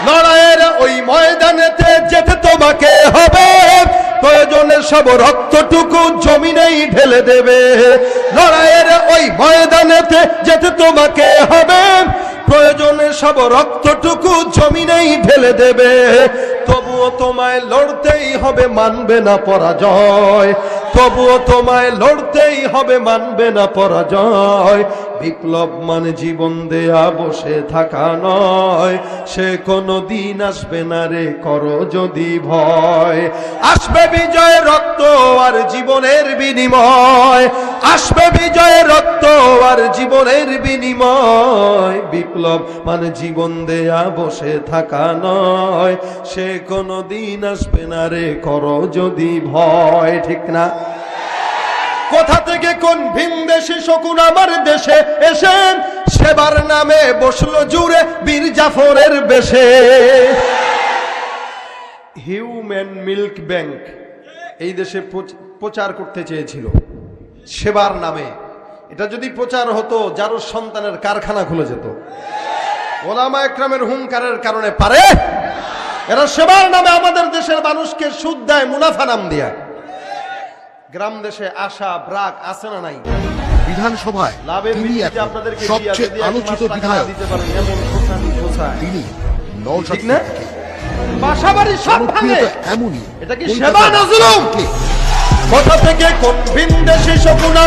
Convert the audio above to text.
লড়াইয়ের ওই ময়দানেতে যেতে তোমাকে হবে, প্রয়োজনে সব রক্তটুকু জমিনেই ঢেলে দেবে। লড়াইয়ের ওই ময়দানেতে যেতে তোমাকে হবে, প্রয়োজনে সব রক্তটুকু জমিনেই ঢেলে দেবে। তবুও তোমায় লড়তেই হবে, মানবে না পরাজয়। তবুও তোমায় লড়তেই হবে, মানবে না পরাজয়। বিপ্লব মানে জীবন দেয়া বসে থাকা নয়, সে কোনো দিন আসবে না রে, করো যদি ভয়। আসবে বিজয় রক্ত আর জীবনের বিনিময়, আসবে বিজয় রক্ত আর জীবনের বিনিময়। বিপ্লব মানে জীবন দেয়া বসে থাকা নয়, সে কোনো দিন আসবে না রে, করো যদি ভয়। ঠিক না? কোথা থেকে কোন ভিনদেশী শকুন আমার দেশে এসে সেবার নামে বসলো জুড়ে বীর জাফরের বেশে। হিউম্যান মিল্ক ব্যাংক এই দেশে প্রচার করতে চেয়েছিল সেবার নামে। এটা যদি প্রচার হতো, যার সন্তানের কারখানা খুলে যেত। ওলামা একরামের হুঙ্কারের কারণে পারে। এরা সেবার নামে আমাদের দেশের মানুষকে সুদ দেয়, মুনাফা নাম দিয়া। গ্রাম দেশে আশা ব্রাক আছে না নাই? বিধানসভায় তিনি এখন সবচেয়ে আলোচিত বিধায়ক। তিনি নওশাদ সিদ্দিকী। বাসাবাড়ি সব ভাঙে, এমনই এটা কি সেবা না জুলুম? কোথা থেকে কোন ভিনদেশী শকুন